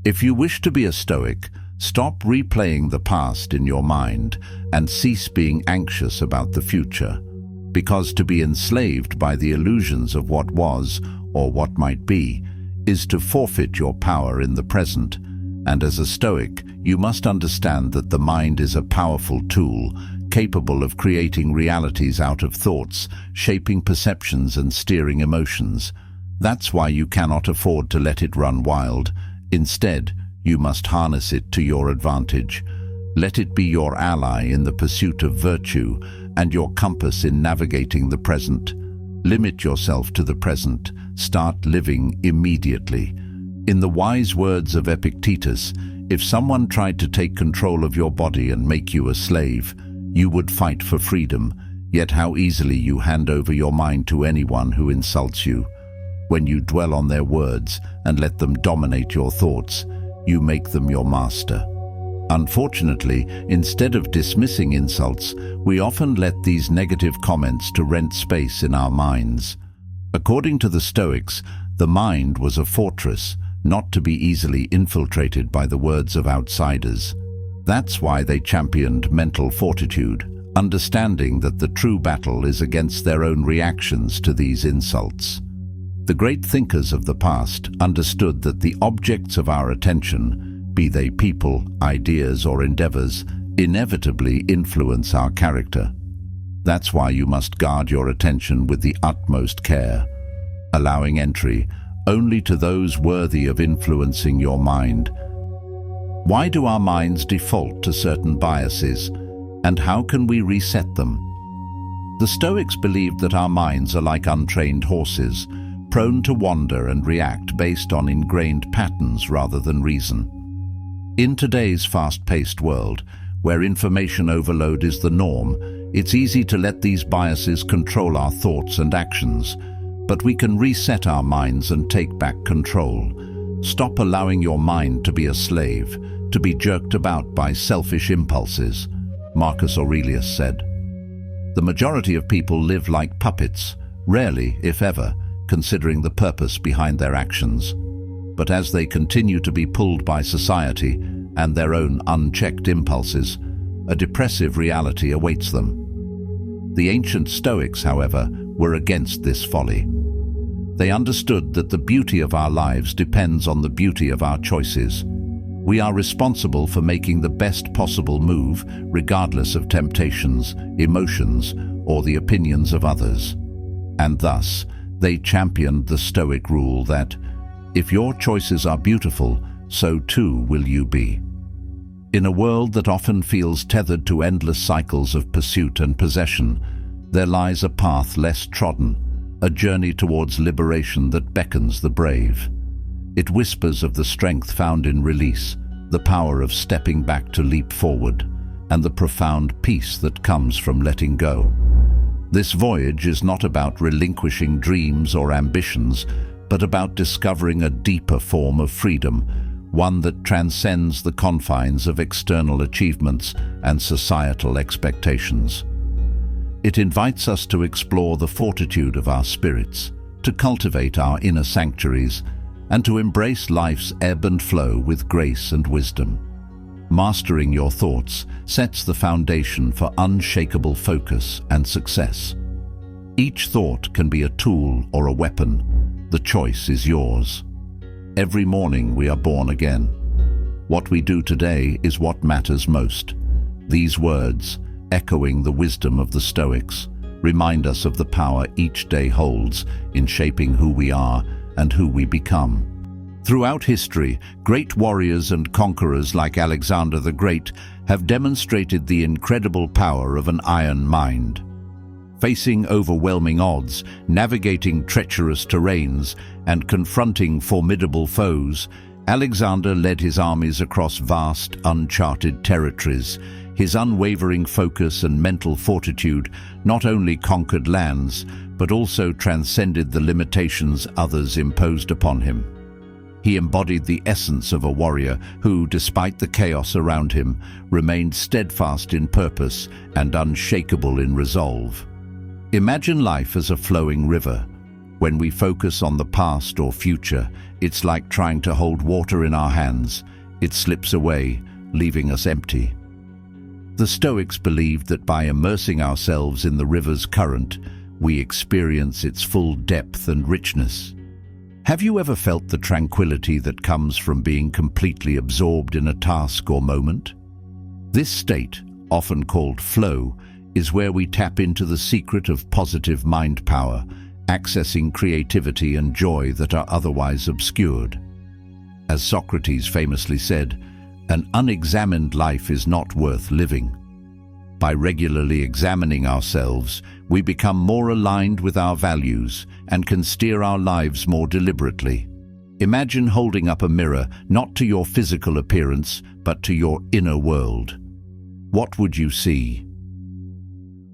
If you wish to be a Stoic, stop replaying the past in your mind and cease being anxious about the future. Because to be enslaved by the illusions of what was or what might be is to forfeit your power in the present. And as a Stoic, you must understand that the mind is a powerful tool, capable of creating realities out of thoughts, shaping perceptions and steering emotions. That's why you cannot afford to let it run wild. Instead, you must harness it to your advantage. Let it be your ally in the pursuit of virtue and your compass in navigating the present. Limit yourself to the present. Start living immediately. In the wise words of Epictetus, if someone tried to take control of your body and make you a slave, you would fight for freedom. Yet how easily you hand over your mind to anyone who insults you. When you dwell on their words and let them dominate your thoughts, you make them your master. Unfortunately, instead of dismissing insults, we often let these negative comments to rent space in our minds. According to the Stoics, the mind was a fortress, not to be easily infiltrated by the words of outsiders. That's why they championed mental fortitude, understanding that the true battle is against their own reactions to these insults. The great thinkers of the past understood that the objects of our attention, be they people, ideas, or endeavors, inevitably influence our character. That's why you must guard your attention with the utmost care, allowing entry only to those worthy of influencing your mind. Why do our minds default to certain biases, and how can we reset them? The Stoics believed that our minds are like untrained horses, prone to wander and react based on ingrained patterns rather than reason. In today's fast-paced world, where information overload is the norm, it's easy to let these biases control our thoughts and actions. But we can reset our minds and take back control. Stop allowing your mind to be a slave, to be jerked about by selfish impulses, Marcus Aurelius said. The majority of people live like puppets, rarely, if ever, considering the purpose behind their actions. But as they continue to be pulled by society and their own unchecked impulses, a depressive reality awaits them. The ancient Stoics, however, were against this folly. They understood that the beauty of our lives depends on the beauty of our choices. We are responsible for making the best possible move, regardless of temptations, emotions, or the opinions of others. And thus, they championed the Stoic rule that, if your choices are beautiful, so too will you be. In a world that often feels tethered to endless cycles of pursuit and possession, there lies a path less trodden, a journey towards liberation that beckons the brave. It whispers of the strength found in release, the power of stepping back to leap forward, and the profound peace that comes from letting go. This voyage is not about relinquishing dreams or ambitions, but about discovering a deeper form of freedom, one that transcends the confines of external achievements and societal expectations. It invites us to explore the fortitude of our spirits, to cultivate our inner sanctuaries, and to embrace life's ebb and flow with grace and wisdom. Mastering your thoughts sets the foundation for unshakable focus and success. Each thought can be a tool or a weapon. The choice is yours. Every morning we are born again. What we do today is what matters most. These words, echoing the wisdom of the Stoics, remind us of the power each day holds in shaping who we are and who we become. Throughout history, great warriors and conquerors like Alexander the Great have demonstrated the incredible power of an iron mind. Facing overwhelming odds, navigating treacherous terrains, and confronting formidable foes, Alexander led his armies across vast, uncharted territories. His unwavering focus and mental fortitude not only conquered lands, but also transcended the limitations others imposed upon him. He embodied the essence of a warrior who, despite the chaos around him, remained steadfast in purpose and unshakable in resolve. Imagine life as a flowing river. When we focus on the past or future, it's like trying to hold water in our hands. It slips away, leaving us empty. The Stoics believed that by immersing ourselves in the river's current, we experience its full depth and richness. Have you ever felt the tranquility that comes from being completely absorbed in a task or moment? This state, often called flow, is where we tap into the secret of positive mind power, accessing creativity and joy that are otherwise obscured. As Socrates famously said, "An unexamined life is not worth living." By regularly examining ourselves, we become more aligned with our values and can steer our lives more deliberately. Imagine holding up a mirror not to your physical appearance, but to your inner world. What would you see?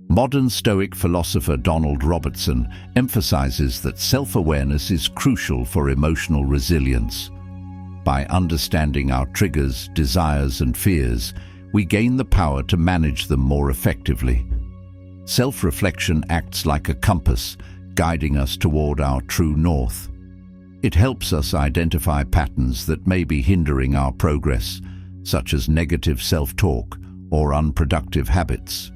Modern Stoic philosopher Donald Robertson emphasizes that self-awareness is crucial for emotional resilience. By understanding our triggers, desires, and fears, we gain the power to manage them more effectively. Self-reflection acts like a compass, guiding us toward our true north. It helps us identify patterns that may be hindering our progress, such as negative self-talk or unproductive habits.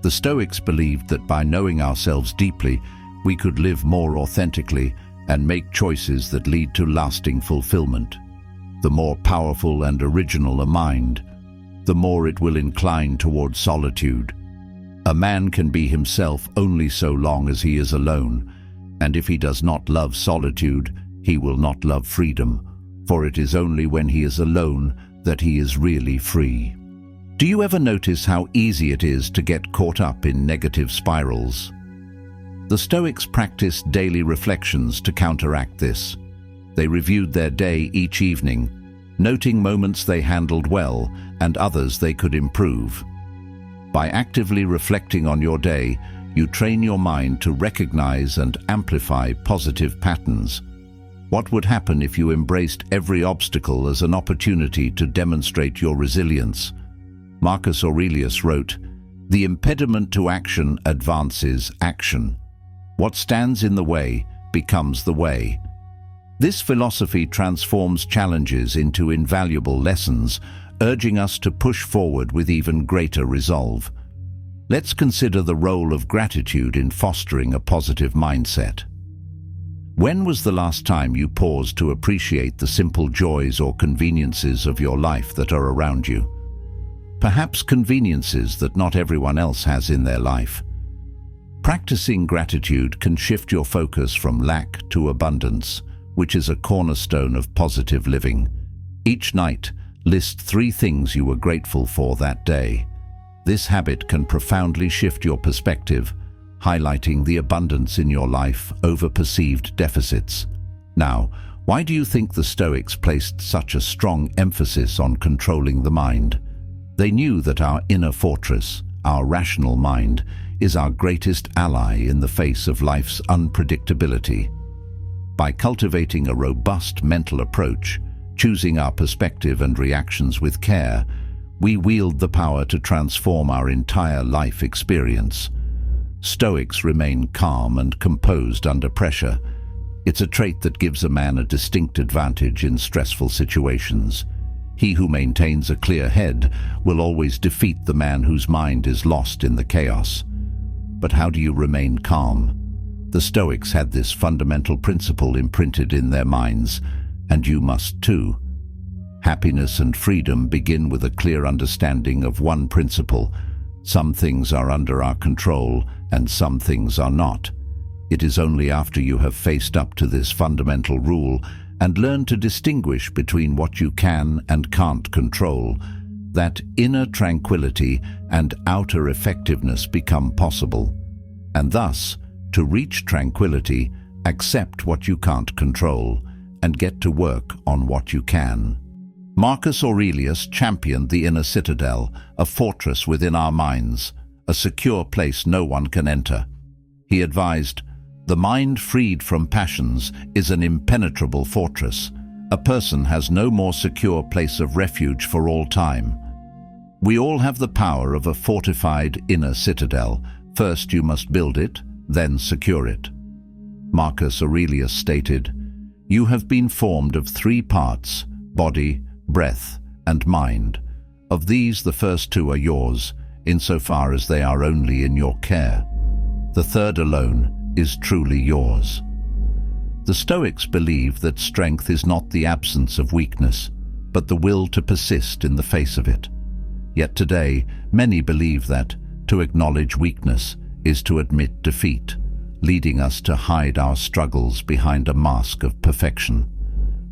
The Stoics believed that by knowing ourselves deeply, we could live more authentically and make choices that lead to lasting fulfillment. The more powerful and original a mind, the more it will incline toward solitude. A man can be himself only so long as he is alone, and if he does not love solitude, he will not love freedom, for it is only when he is alone that he is really free. Do you ever notice how easy it is to get caught up in negative spirals? The Stoics practiced daily reflections to counteract this. They reviewed their day each evening, noting moments they handled well and others they could improve. By actively reflecting on your day, you train your mind to recognize and amplify positive patterns. What would happen if you embraced every obstacle as an opportunity to demonstrate your resilience? Marcus Aurelius wrote, "The impediment to action advances action. What stands in the way becomes the way." This philosophy transforms challenges into invaluable lessons, urging us to push forward with even greater resolve. Let's consider the role of gratitude in fostering a positive mindset. When was the last time you paused to appreciate the simple joys or conveniences of your life that are around you? Perhaps conveniences that not everyone else has in their life. Practicing gratitude can shift your focus from lack to abundance, which is a cornerstone of positive living. Each night, list 3 things you were grateful for that day. This habit can profoundly shift your perspective, highlighting the abundance in your life over perceived deficits. Now, why do you think the Stoics placed such a strong emphasis on controlling the mind? They knew that our inner fortress, our rational mind, is our greatest ally in the face of life's unpredictability. By cultivating a robust mental approach, choosing our perspective and reactions with care, we wield the power to transform our entire life experience. Stoics remain calm and composed under pressure. It's a trait that gives a man a distinct advantage in stressful situations. He who maintains a clear head will always defeat the man whose mind is lost in the chaos. But how do you remain calm? The Stoics had this fundamental principle imprinted in their minds, and you must too. Happiness and freedom begin with a clear understanding of one principle: some things are under our control and some things are not. It is only after you have faced up to this fundamental rule and learn to distinguish between what you can and can't control that inner tranquility and outer effectiveness become possible. And thus, to reach tranquility, accept what you can't control and get to work on what you can. Marcus Aurelius championed the inner citadel, a fortress within our minds, a secure place no one can enter. He advised, "The mind freed from passions is an impenetrable fortress. A person has no more secure place of refuge for all time." We all have the power of a fortified inner citadel. First you must build it, then secure it. Marcus Aurelius stated, "You have been formed of three parts, body, breath, and mind. Of these the first two are yours, insofar as they are only in your care. The third alone is truly yours." The Stoics believe that strength is not the absence of weakness, but the will to persist in the face of it. Yet today, many believe that to acknowledge weakness is to admit defeat, leading us to hide our struggles behind a mask of perfection.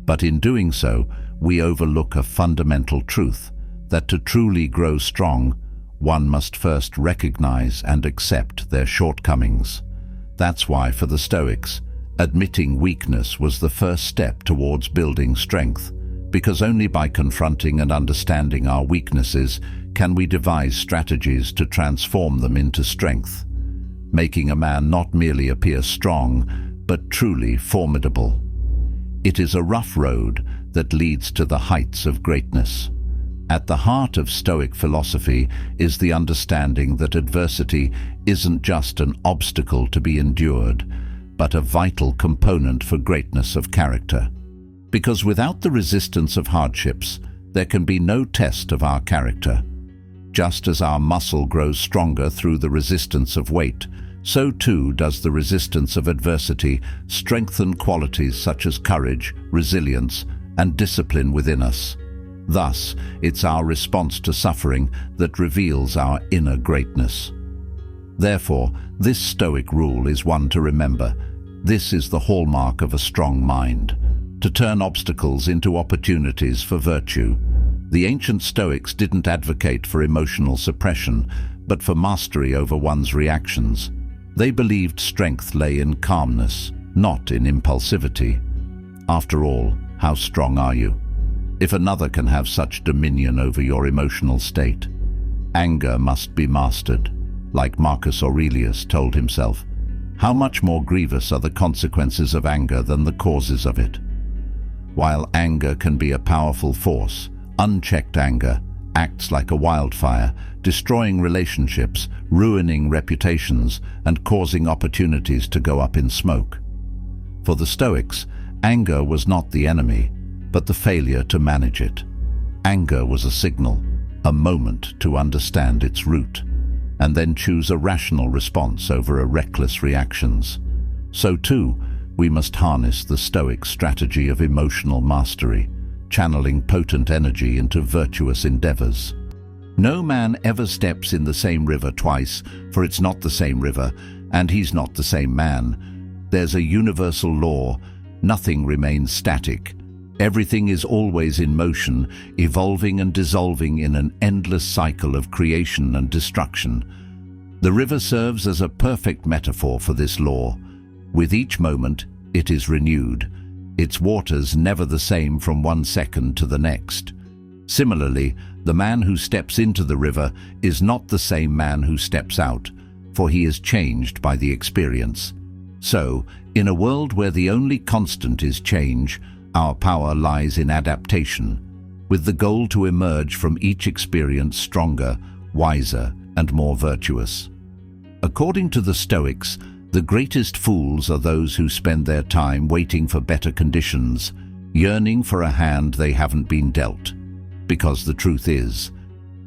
But in doing so, we overlook a fundamental truth, that to truly grow strong, one must first recognize and accept their shortcomings. That's why, for the Stoics, admitting weakness was the first step towards building strength, because only by confronting and understanding our weaknesses can we devise strategies to transform them into strength, making a man not merely appear strong, but truly formidable. It is a rough road that leads to the heights of greatness. At the heart of Stoic philosophy is the understanding that adversity isn't just an obstacle to be endured, but a vital component for greatness of character. Because without the resistance of hardships, there can be no test of our character. Just as our muscle grows stronger through the resistance of weight, so too does the resistance of adversity strengthen qualities such as courage, resilience, and discipline within us. Thus, it's our response to suffering that reveals our inner greatness. Therefore, this Stoic rule is one to remember. This is the hallmark of a strong mind, to turn obstacles into opportunities for virtue. The ancient Stoics didn't advocate for emotional suppression, but for mastery over one's reactions. They believed strength lay in calmness, not in impulsivity. After all, how strong are you? If another can have such dominion over your emotional state, anger must be mastered. Like Marcus Aurelius told himself, how much more grievous are the consequences of anger than the causes of it? While anger can be a powerful force, unchecked anger acts like a wildfire, destroying relationships, ruining reputations, and causing opportunities to go up in smoke. For the Stoics, anger was not the enemy, but the failure to manage it. Anger was a signal, a moment to understand its root, and then choose a rational response over a reckless reactions. So too, we must harness the Stoic strategy of emotional mastery, channeling potent energy into virtuous endeavors. No man ever steps in the same river twice, for it's not the same river, and he's not the same man. There's a universal law: nothing remains static. Everything is always in motion, evolving and dissolving in an endless cycle of creation and destruction. The river serves as a perfect metaphor for this law. With each moment, it is renewed, its waters never the same from one second to the next. Similarly, the man who steps into the river is not the same man who steps out, for he is changed by the experience. So, in a world where the only constant is change, our power lies in adaptation, with the goal to emerge from each experience stronger, wiser, and more virtuous. According to the Stoics, the greatest fools are those who spend their time waiting for better conditions, yearning for a hand they haven't been dealt. Because the truth is,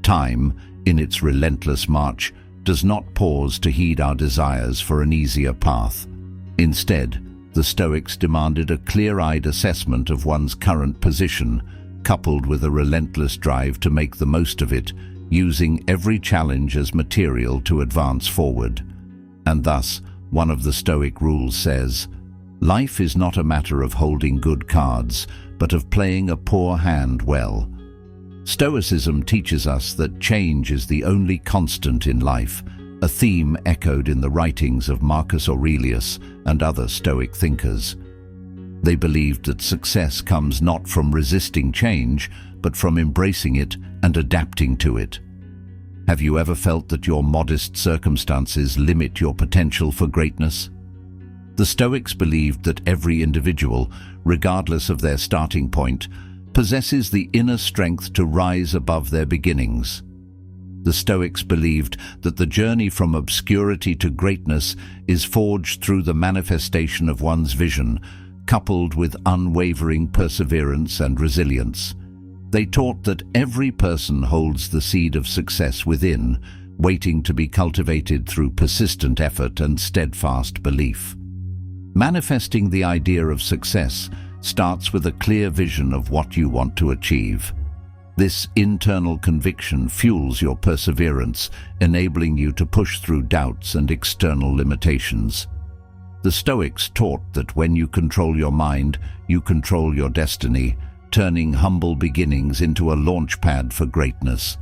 time, in its relentless march, does not pause to heed our desires for an easier path. Instead, the Stoics demanded a clear-eyed assessment of one's current position, coupled with a relentless drive to make the most of it, using every challenge as material to advance forward. And thus, one of the Stoic rules says, "Life is not a matter of holding good cards, but of playing a poor hand well." Stoicism teaches us that change is the only constant in life, a theme echoed in the writings of Marcus Aurelius and other Stoic thinkers. They believed that success comes not from resisting change, but from embracing it and adapting to it. Have you ever felt that your modest circumstances limit your potential for greatness? The Stoics believed that every individual, regardless of their starting point, possesses the inner strength to rise above their beginnings. The Stoics believed that the journey from obscurity to greatness is forged through the manifestation of one's vision, coupled with unwavering perseverance and resilience. They taught that every person holds the seed of success within, waiting to be cultivated through persistent effort and steadfast belief. Manifesting the idea of success starts with a clear vision of what you want to achieve. This internal conviction fuels your perseverance, enabling you to push through doubts and external limitations. The Stoics taught that when you control your mind, you control your destiny, turning humble beginnings into a launchpad for greatness.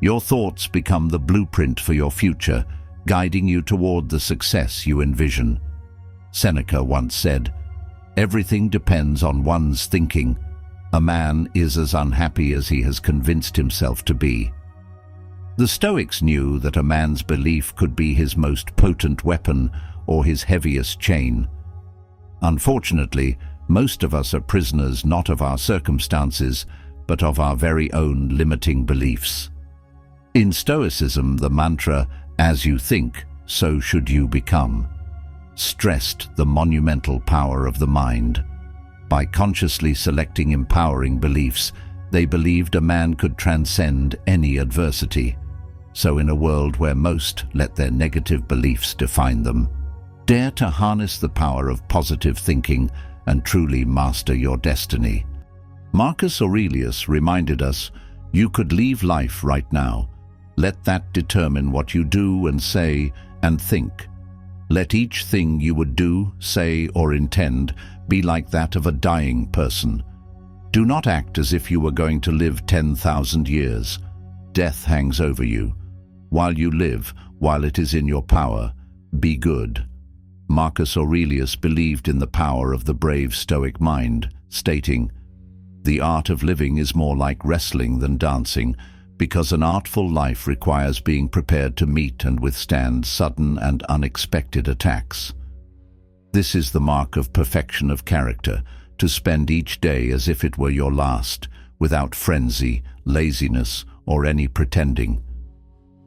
Your thoughts become the blueprint for your future, guiding you toward the success you envision. Seneca once said, "Everything depends on one's thinking. A man is as unhappy as he has convinced himself to be." The Stoics knew that a man's belief could be his most potent weapon or his heaviest chain. Unfortunately, most of us are prisoners not of our circumstances, but of our very own limiting beliefs. In Stoicism, the mantra, "As you think, so should you become," stressed the monumental power of the mind. By consciously selecting empowering beliefs, they believed a man could transcend any adversity. So in a world where most let their negative beliefs define them, dare to harness the power of positive thinking and truly master your destiny. Marcus Aurelius reminded us, "You could leave life right now. Let that determine what you do and say and think. Let each thing you would do, say, or intend be like that of a dying person. Do not act as if you were going to live 10,000 years. Death hangs over you. While you live, while it is in your power, be good." Marcus Aurelius believed in the power of the brave Stoic mind, stating, "The art of living is more like wrestling than dancing, because an artful life requires being prepared to meet and withstand sudden and unexpected attacks." This is the mark of perfection of character, to spend each day as if it were your last, without frenzy, laziness, or any pretending.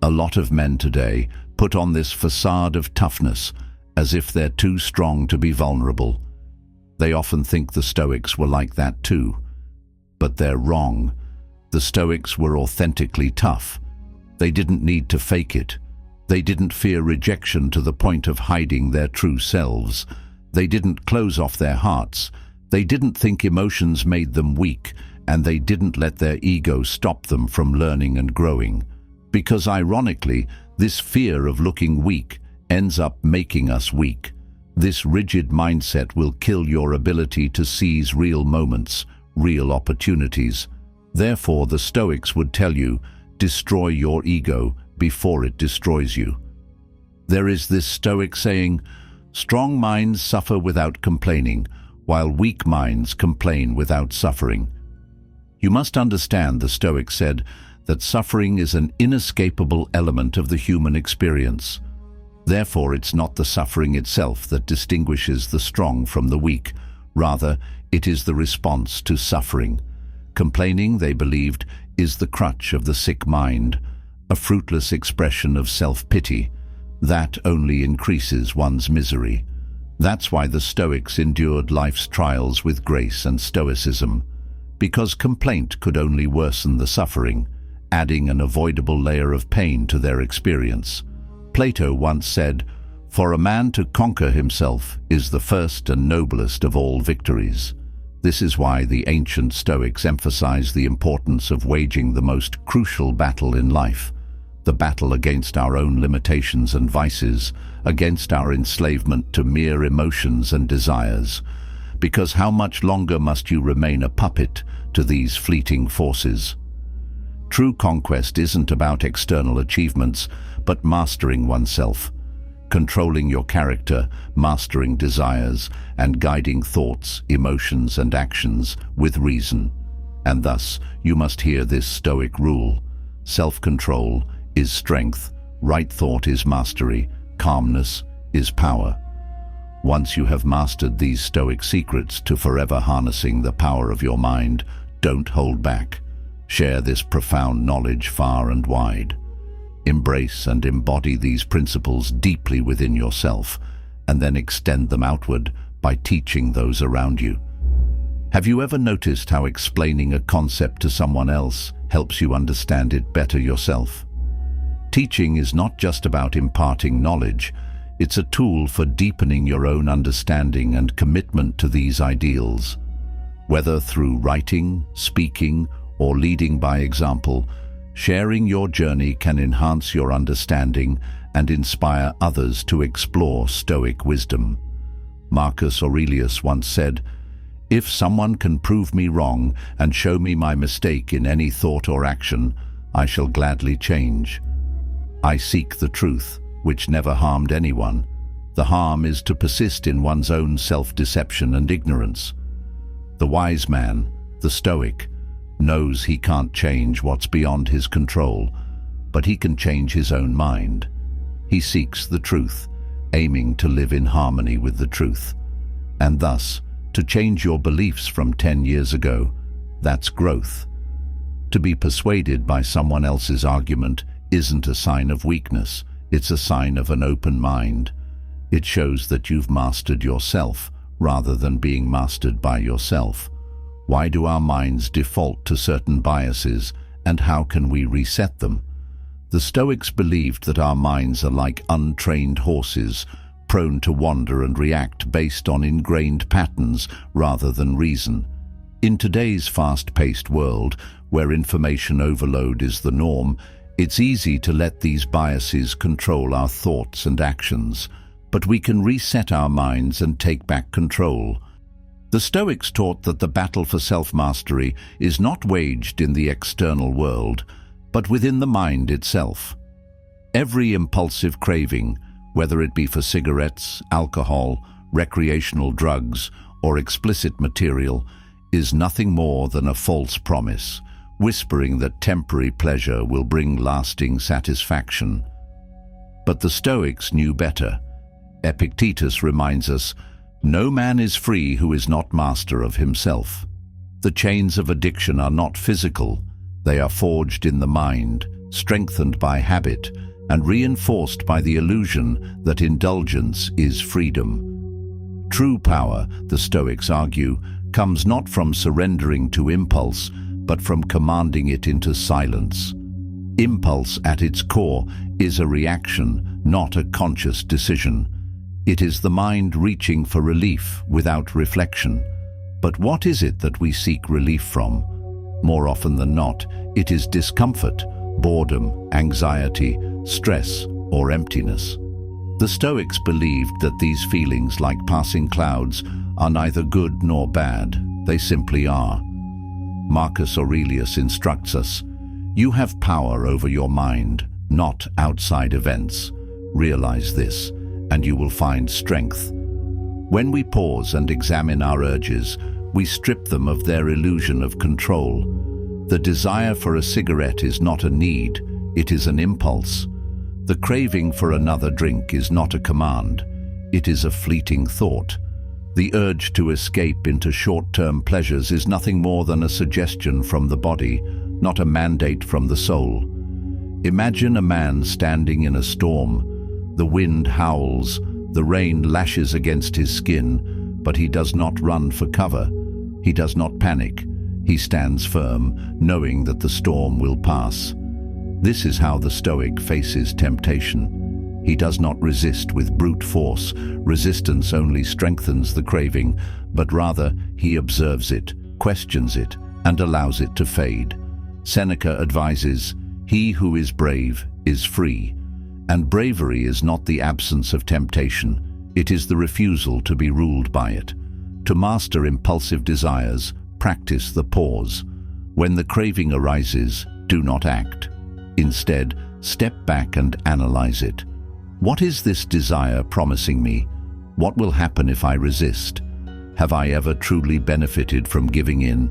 A lot of men today put on this facade of toughness, as if they're too strong to be vulnerable. They often think the Stoics were like that too. But they're wrong. The Stoics were authentically tough. They didn't need to fake it. They didn't fear rejection to the point of hiding their true selves. They didn't close off their hearts. They didn't think emotions made them weak, and they didn't let their ego stop them from learning and growing. Because ironically, this fear of looking weak ends up making us weak. This rigid mindset will kill your ability to seize real moments, real opportunities. Therefore, the Stoics would tell you, destroy your ego before it destroys you. There is this Stoic saying, "Strong minds suffer without complaining, while weak minds complain without suffering." You must understand, the Stoic said, that suffering is an inescapable element of the human experience. Therefore, it's not the suffering itself that distinguishes the strong from the weak. Rather, it is the response to suffering. Complaining, they believed, is the crutch of the sick mind, a fruitless expression of self-pity. That only increases one's misery. That's why the Stoics endured life's trials with grace and stoicism, because complaint could only worsen the suffering, adding an avoidable layer of pain to their experience. Plato once said, "For a man to conquer himself is the first and noblest of all victories." This is why the ancient Stoics emphasized the importance of waging the most crucial battle in life, the battle against our own limitations and vices, against our enslavement to mere emotions and desires. Because how much longer must you remain a puppet to these fleeting forces? True conquest isn't about external achievements, but mastering oneself, controlling your character, mastering desires, and guiding thoughts, emotions, and actions with reason. And thus, you must hear this Stoic rule: self-control is strength, right thought is mastery, calmness is power. Once you have mastered these Stoic secrets to forever harnessing the power of your mind, don't hold back. Share this profound knowledge far and wide. Embrace and embody these principles deeply within yourself, and then extend them outward by teaching those around you. Have you ever noticed how explaining a concept to someone else helps you understand it better yourself? Teaching is not just about imparting knowledge, it's a tool for deepening your own understanding and commitment to these ideals. Whether through writing, speaking, or leading by example, sharing your journey can enhance your understanding and inspire others to explore Stoic wisdom. Marcus Aurelius once said, "If someone can prove me wrong and show me my mistake in any thought or action, I shall gladly change. I seek the truth, which never harmed anyone. The harm is to persist in one's own self-deception and ignorance." The wise man, the Stoic, knows he can't change what's beyond his control, but he can change his own mind. He seeks the truth, aiming to live in harmony with the truth. And thus, to change your beliefs from 10 years ago, that's growth. To be persuaded by someone else's argument isn't a sign of weakness, it's a sign of an open mind. It shows that you've mastered yourself rather than being mastered by yourself. Why do our minds default to certain biases, and how can we reset them? The Stoics believed that our minds are like untrained horses, prone to wander and react based on ingrained patterns rather than reason. In today's fast-paced world, where information overload is the norm, it's easy to let these biases control our thoughts and actions. But we can reset our minds and take back control. The Stoics taught that the battle for self-mastery is not waged in the external world, but within the mind itself. Every impulsive craving, whether it be for cigarettes, alcohol, recreational drugs, or explicit material, is nothing more than a false promise, whispering that temporary pleasure will bring lasting satisfaction. But the Stoics knew better. Epictetus reminds us, "No man is free who is not master of himself." The chains of addiction are not physical, they are forged in the mind, strengthened by habit, and reinforced by the illusion that indulgence is freedom. True power, the Stoics argue, comes not from surrendering to impulse, but from commanding it into silence. Impulse, at its core, is a reaction, not a conscious decision. It is the mind reaching for relief without reflection. But what is it that we seek relief from? More often than not, it is discomfort, boredom, anxiety, stress, or emptiness. The Stoics believed that these feelings, like passing clouds, are neither good nor bad. They simply are. Marcus Aurelius instructs us, "You have power over your mind, not outside events. Realize this, and you will find strength." When we pause and examine our urges, we strip them of their illusion of control. The desire for a cigarette is not a need, it is an impulse. The craving for another drink is not a command, it is a fleeting thought. The urge to escape into short-term pleasures is nothing more than a suggestion from the body, not a mandate from the soul. Imagine a man standing in a storm. The wind howls, the rain lashes against his skin, but he does not run for cover. He does not panic. He stands firm, knowing that the storm will pass. This is how the Stoic faces temptation. He does not resist with brute force. Resistance only strengthens the craving, but rather he observes it, questions it, and allows it to fade. Seneca advises, "He who is brave is free." And bravery is not the absence of temptation, it is the refusal to be ruled by it. To master impulsive desires, practice the pause. When the craving arises, do not act. Instead, step back and analyze it. What is this desire promising me? What will happen if I resist? Have I ever truly benefited from giving in?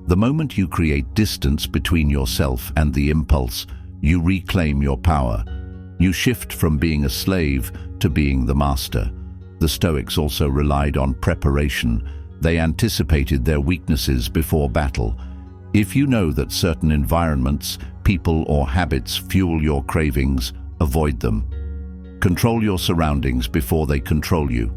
The moment you create distance between yourself and the impulse, you reclaim your power. You shift from being a slave to being the master. The Stoics also relied on preparation. They anticipated their weaknesses before battle. If you know that certain environments, people or habits fuel your cravings, avoid them. Control your surroundings before they control you.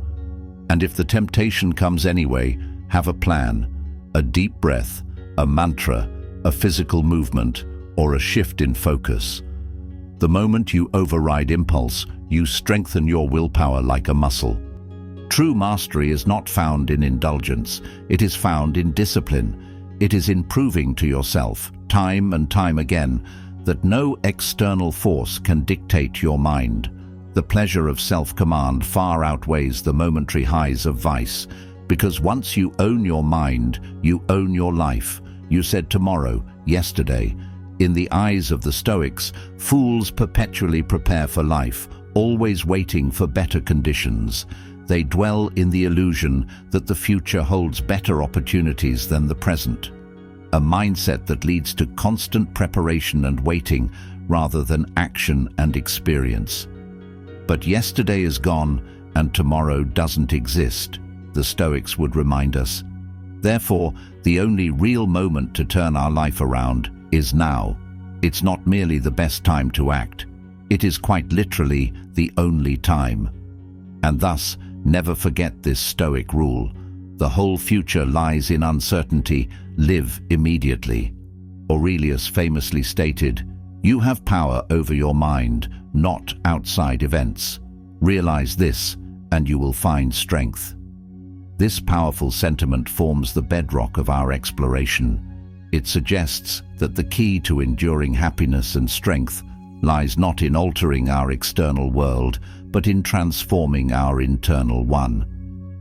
And if the temptation comes anyway, have a plan, a deep breath, a mantra, a physical movement, or a shift in focus. The moment you override impulse, you strengthen your willpower like a muscle. True mastery is not found in indulgence, it is found in discipline. It is in proving to yourself, time and time again, that no external force can dictate your mind. The pleasure of self-command far outweighs the momentary highs of vice, because once you own your mind, you own your life. You said tomorrow, yesterday. In the eyes of the Stoics, fools perpetually prepare for life, always waiting for better conditions. They dwell in the illusion that the future holds better opportunities than the present. A mindset that leads to constant preparation and waiting rather than action and experience. But yesterday is gone and tomorrow doesn't exist, the Stoics would remind us. Therefore, the only real moment to turn our life around is now. It's not merely the best time to act. It is quite literally the only time. And thus, never forget this Stoic rule. The whole future lies in uncertainty. Live immediately. Aurelius famously stated, "You have power over your mind, not outside events. Realize this, and you will find strength." This powerful sentiment forms the bedrock of our exploration. It suggests that the key to enduring happiness and strength lies not in altering our external world, but in transforming our internal one.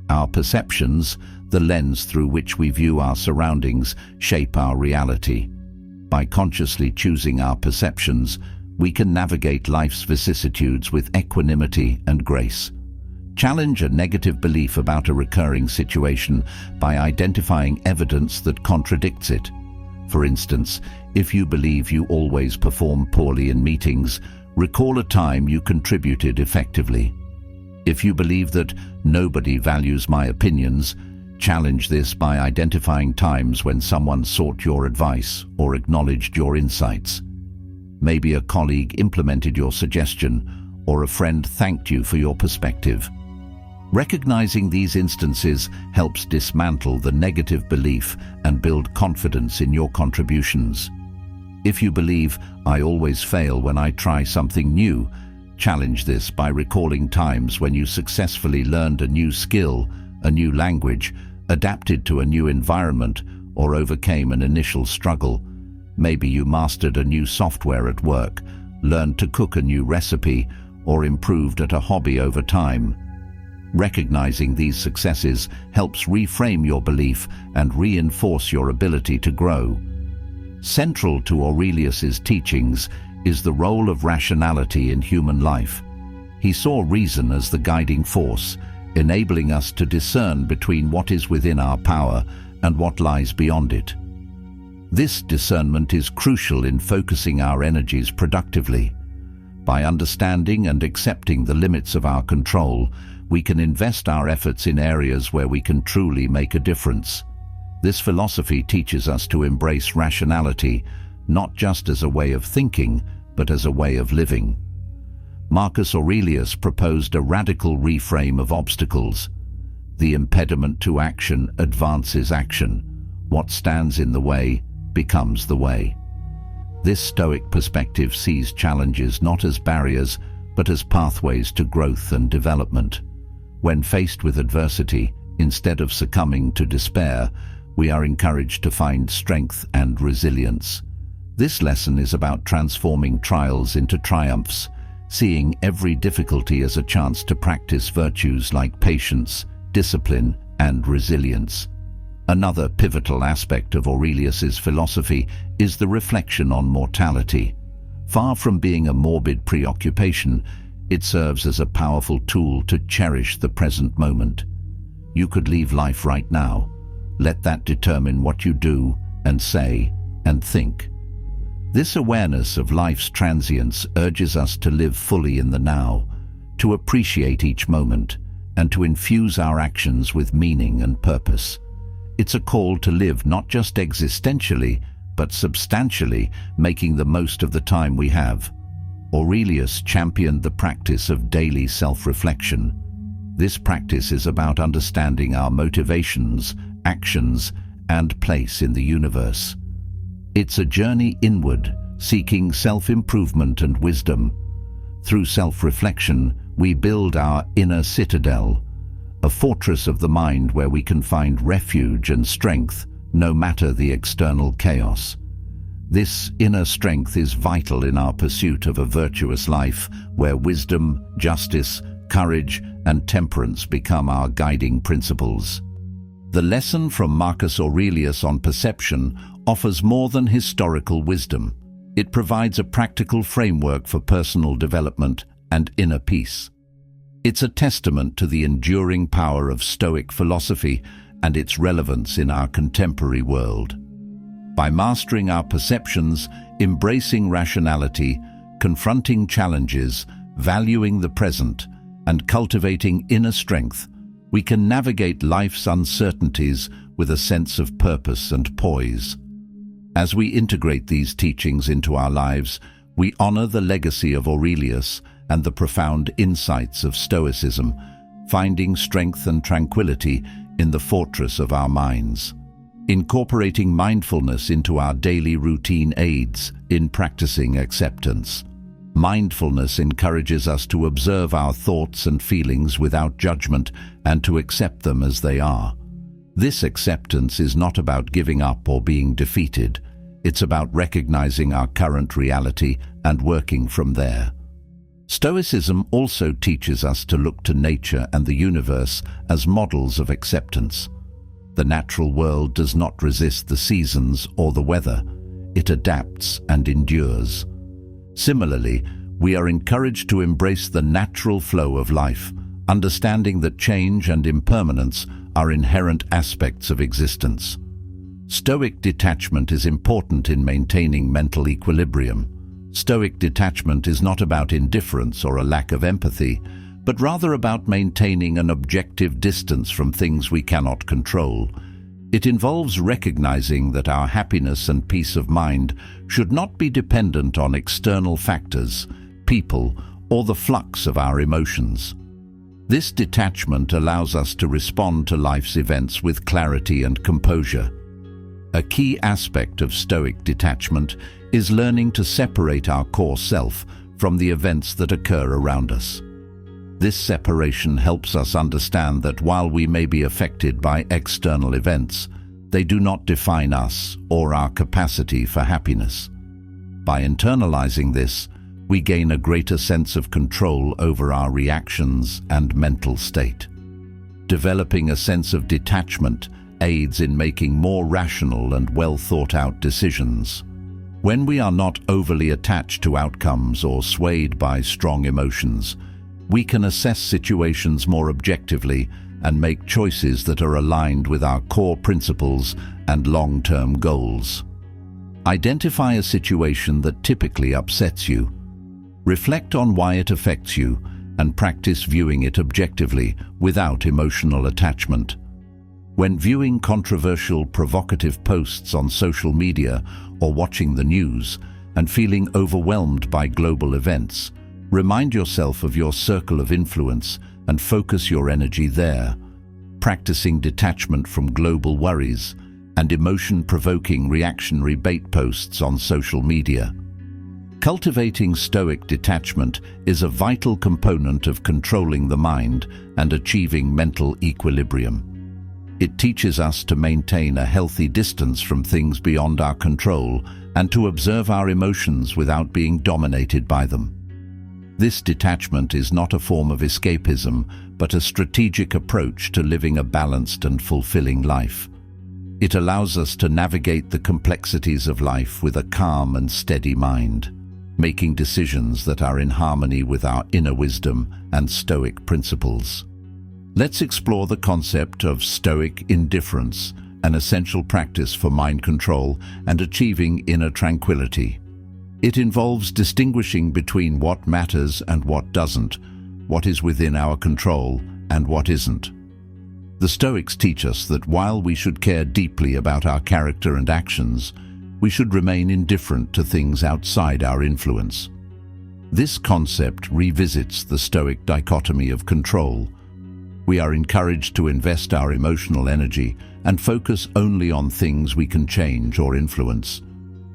Our perceptions, the lens through which we view our surroundings, shape our reality. By consciously choosing our perceptions, we can navigate life's vicissitudes with equanimity and grace. Challenge a negative belief about a recurring situation by identifying evidence that contradicts it. For instance, if you believe you always perform poorly in meetings, recall a time you contributed effectively. If you believe that nobody values my opinions, challenge this by identifying times when someone sought your advice or acknowledged your insights. Maybe a colleague implemented your suggestion, or a friend thanked you for your perspective. Recognizing these instances helps dismantle the negative belief and build confidence in your contributions. If you believe, "I always fail when I try something new," challenge this by recalling times when you successfully learned a new skill, a new language, adapted to a new environment, or overcame an initial struggle. Maybe you mastered a new software at work, learned to cook a new recipe, or improved at a hobby over time. Recognizing these successes helps reframe your belief and reinforce your ability to grow. Central to Aurelius's teachings is the role of rationality in human life. He saw reason as the guiding force, enabling us to discern between what is within our power and what lies beyond it. This discernment is crucial in focusing our energies productively. By understanding and accepting the limits of our control, we can invest our efforts in areas where we can truly make a difference. This philosophy teaches us to embrace rationality, not just as a way of thinking, but as a way of living. Marcus Aurelius proposed a radical reframe of obstacles. The impediment to action advances action. What stands in the way becomes the way. This Stoic perspective sees challenges not as barriers, but as pathways to growth and development. When faced with adversity, instead of succumbing to despair, we are encouraged to find strength and resilience. This lesson is about transforming trials into triumphs, seeing every difficulty as a chance to practice virtues like patience, discipline, and resilience. Another pivotal aspect of Aurelius's philosophy is the reflection on mortality. Far from being a morbid preoccupation, it serves as a powerful tool to cherish the present moment. You could leave life right now. Let that determine what you do and say and think. This awareness of life's transience urges us to live fully in the now, to appreciate each moment, and to infuse our actions with meaning and purpose. It's a call to live not just existentially, but substantially making the most of the time we have. Aurelius championed the practice of daily self-reflection. This practice is about understanding our motivations, actions, and place in the universe. It's a journey inward, seeking self-improvement and wisdom. Through self-reflection, we build our inner citadel, a fortress of the mind where we can find refuge and strength, no matter the external chaos. This inner strength is vital in our pursuit of a virtuous life, where wisdom, justice, courage, and temperance become our guiding principles. The lesson from Marcus Aurelius on perception offers more than historical wisdom. It provides a practical framework for personal development and inner peace. It's a testament to the enduring power of Stoic philosophy and its relevance in our contemporary world. By mastering our perceptions, embracing rationality, confronting challenges, valuing the present, and cultivating inner strength, we can navigate life's uncertainties with a sense of purpose and poise. As we integrate these teachings into our lives, we honor the legacy of Aurelius and the profound insights of Stoicism, finding strength and tranquility in the fortress of our minds. Incorporating mindfulness into our daily routine aids in practicing acceptance. Mindfulness encourages us to observe our thoughts and feelings without judgment and to accept them as they are. This acceptance is not about giving up or being defeated. It's about recognizing our current reality and working from there. Stoicism also teaches us to look to nature and the universe as models of acceptance. The natural world does not resist the seasons or the weather. It adapts and endures. Similarly, we are encouraged to embrace the natural flow of life, understanding that change and impermanence are inherent aspects of existence. Stoic detachment is important in maintaining mental equilibrium. Stoic detachment is not about indifference or a lack of empathy, but rather about maintaining an objective distance from things we cannot control. It involves recognizing that our happiness and peace of mind should not be dependent on external factors, people, or the flux of our emotions. This detachment allows us to respond to life's events with clarity and composure. A key aspect of Stoic detachment is learning to separate our core self from the events that occur around us. This separation helps us understand that while we may be affected by external events, they do not define us or our capacity for happiness. By internalizing this, we gain a greater sense of control over our reactions and mental state. Developing a sense of detachment aids in making more rational and well-thought-out decisions. When we are not overly attached to outcomes or swayed by strong emotions, we can assess situations more objectively and make choices that are aligned with our core principles and long-term goals. Identify a situation that typically upsets you. Reflect on why it affects you and practice viewing it objectively without emotional attachment. When viewing controversial, provocative posts on social media or watching the news and feeling overwhelmed by global events, remind yourself of your circle of influence and focus your energy there, practicing detachment from global worries and emotion-provoking reactionary bait posts on social media. Cultivating Stoic detachment is a vital component of controlling the mind and achieving mental equilibrium. It teaches us to maintain a healthy distance from things beyond our control and to observe our emotions without being dominated by them. This detachment is not a form of escapism, but a strategic approach to living a balanced and fulfilling life. It allows us to navigate the complexities of life with a calm and steady mind, making decisions that are in harmony with our inner wisdom and Stoic principles. Let's explore the concept of Stoic indifference, an essential practice for mind control and achieving inner tranquility. It involves distinguishing between what matters and what doesn't, what is within our control and what isn't. The Stoics teach us that while we should care deeply about our character and actions, we should remain indifferent to things outside our influence. This concept revisits the Stoic dichotomy of control. We are encouraged to invest our emotional energy and focus only on things we can change or influence.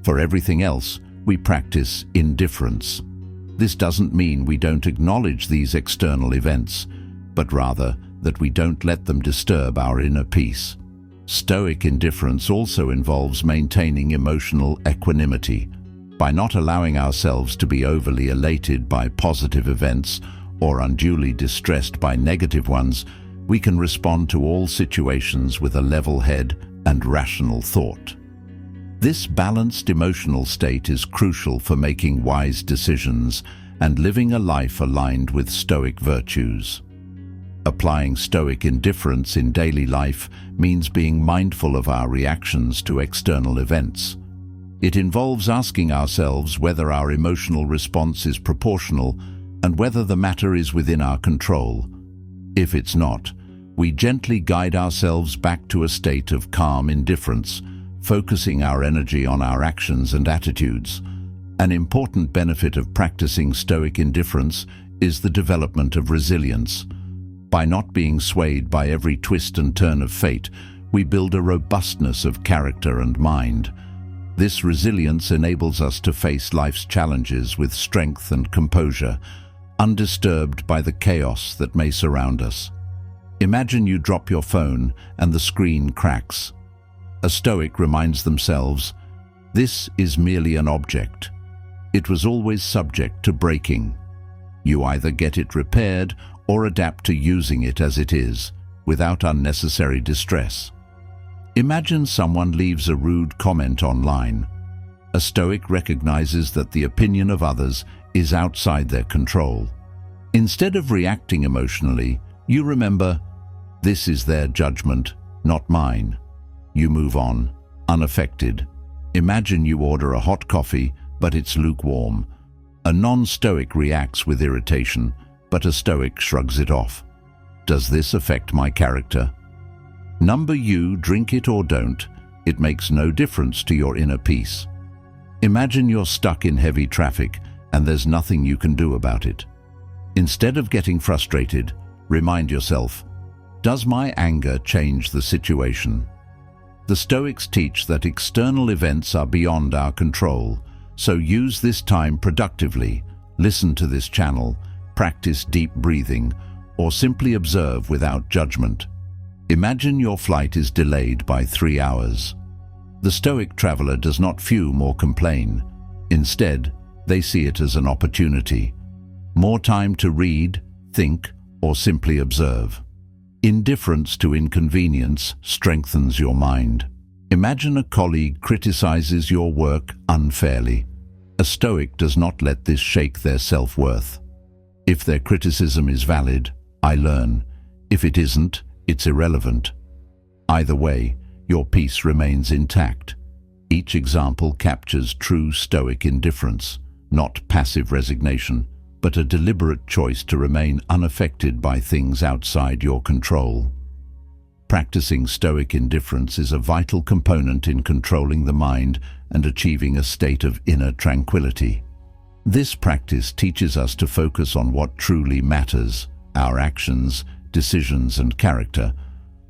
For everything else, we practice indifference. This doesn't mean we don't acknowledge these external events, but rather that we don't let them disturb our inner peace. Stoic indifference also involves maintaining emotional equanimity. By not allowing ourselves to be overly elated by positive events or unduly distressed by negative ones, we can respond to all situations with a level head and rational thought. This balanced emotional state is crucial for making wise decisions and living a life aligned with Stoic virtues. Applying Stoic indifference in daily life means being mindful of our reactions to external events. It involves asking ourselves whether our emotional response is proportional and whether the matter is within our control. If it's not, we gently guide ourselves back to a state of calm indifference, focusing our energy on our actions and attitudes. An important benefit of practicing Stoic indifference is the development of resilience. By not being swayed by every twist and turn of fate, we build a robustness of character and mind. This resilience enables us to face life's challenges with strength and composure, undisturbed by the chaos that may surround us. Imagine you drop your phone and the screen cracks. A Stoic reminds themselves, "This is merely an object. It was always subject to breaking. You either get it repaired or adapt to using it as it is, without unnecessary distress." Imagine someone leaves a rude comment online. A Stoic recognizes that the opinion of others is outside their control. Instead of reacting emotionally, you remember, "This is their judgment, not mine." You move on, unaffected. Imagine you order a hot coffee, but it's lukewarm. A non-Stoic reacts with irritation, but a Stoic shrugs it off. Does this affect my character? Number you, drink it or don't, it makes no difference to your inner peace. Imagine you're stuck in heavy traffic and there's nothing you can do about it. Instead of getting frustrated, remind yourself, does my anger change the situation? The Stoics teach that external events are beyond our control, so use this time productively. Listen to this channel, practice deep breathing, or simply observe without judgment. Imagine your flight is delayed by 3 hours. The Stoic traveler does not fume or complain. Instead, they see it as an opportunity. More time to read, think, or simply observe. Indifference to inconvenience strengthens your mind. Imagine a colleague criticizes your work unfairly. A Stoic does not let this shake their self-worth. If their criticism is valid, I learn. If it isn't, it's irrelevant. Either way, your peace remains intact. Each example captures true Stoic indifference, not passive resignation, but a deliberate choice to remain unaffected by things outside your control. Practicing Stoic indifference is a vital component in controlling the mind and achieving a state of inner tranquility. This practice teaches us to focus on what truly matters, our actions, decisions, and character,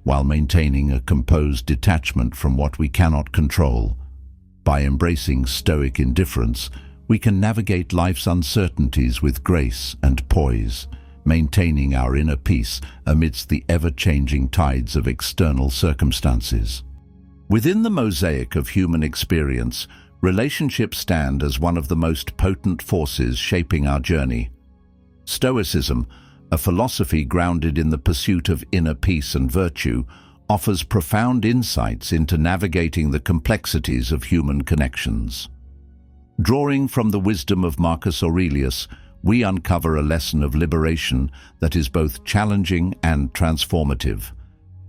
while maintaining a composed detachment from what we cannot control. By embracing Stoic indifference, we can navigate life's uncertainties with grace and poise, maintaining our inner peace amidst the ever-changing tides of external circumstances. Within the mosaic of human experience, relationships stand as one of the most potent forces shaping our journey. Stoicism, a philosophy grounded in the pursuit of inner peace and virtue, offers profound insights into navigating the complexities of human connections. Drawing from the wisdom of Marcus Aurelius, we uncover a lesson of liberation that is both challenging and transformative.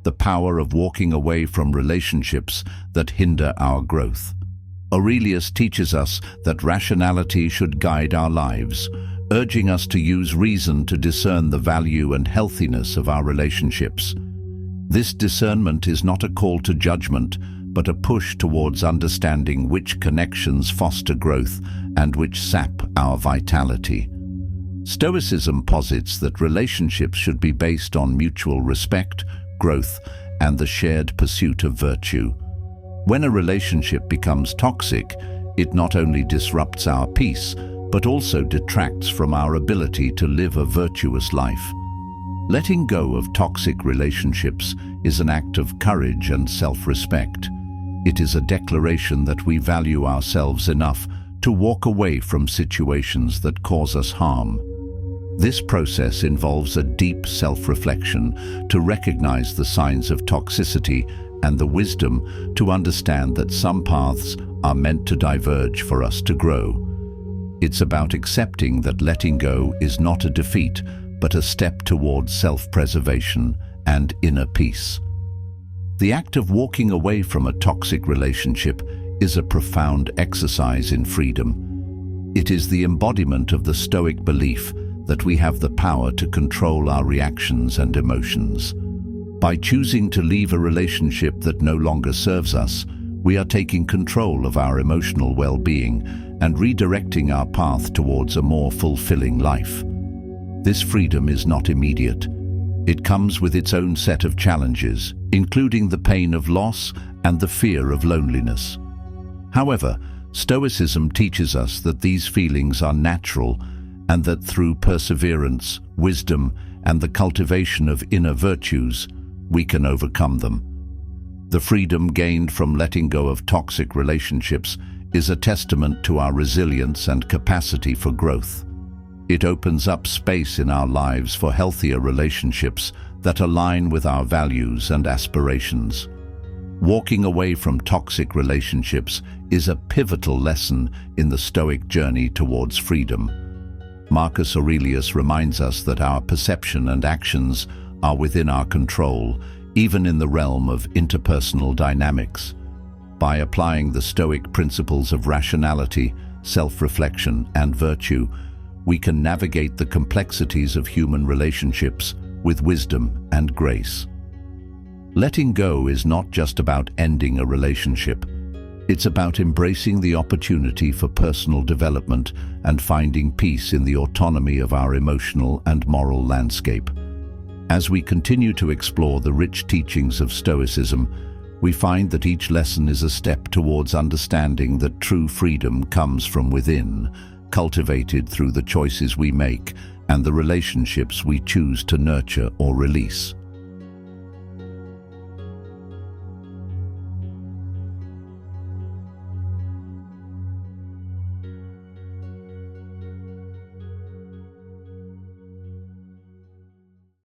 The power of walking away from relationships that hinder our growth. Aurelius teaches us that rationality should guide our lives, urging us to use reason to discern the value and healthiness of our relationships. This discernment is not a call to judgment, but a push towards understanding which connections foster growth and which sap our vitality. Stoicism posits that relationships should be based on mutual respect, growth, and the shared pursuit of virtue. When a relationship becomes toxic, it not only disrupts our peace, but also detracts from our ability to live a virtuous life. Letting go of toxic relationships is an act of courage and self-respect. It is a declaration that we value ourselves enough to walk away from situations that cause us harm. This process involves a deep self-reflection to recognize the signs of toxicity and the wisdom to understand that some paths are meant to diverge for us to grow. It's about accepting that letting go is not a defeat, but a step towards self-preservation and inner peace. The act of walking away from a toxic relationship is a profound exercise in freedom. It is the embodiment of the Stoic belief that we have the power to control our reactions and emotions. By choosing to leave a relationship that no longer serves us, we are taking control of our emotional well-being and redirecting our path towards a more fulfilling life. This freedom is not immediate. It comes with its own set of challenges, including the pain of loss and the fear of loneliness. However, Stoicism teaches us that these feelings are natural and that through perseverance, wisdom, and the cultivation of inner virtues, we can overcome them. The freedom gained from letting go of toxic relationships is a testament to our resilience and capacity for growth. It opens up space in our lives for healthier relationships that align with our values and aspirations. Walking away from toxic relationships is a pivotal lesson in the Stoic journey towards freedom. Marcus Aurelius reminds us that our perception and actions are within our control, even in the realm of interpersonal dynamics. By applying the Stoic principles of rationality, self-reflection, and virtue, we can navigate the complexities of human relationships with wisdom and grace. Letting go is not just about ending a relationship. It's about embracing the opportunity for personal development and finding peace in the autonomy of our emotional and moral landscape. As we continue to explore the rich teachings of Stoicism, we find that each lesson is a step towards understanding that true freedom comes from within, cultivated through the choices we make and the relationships we choose to nurture or release.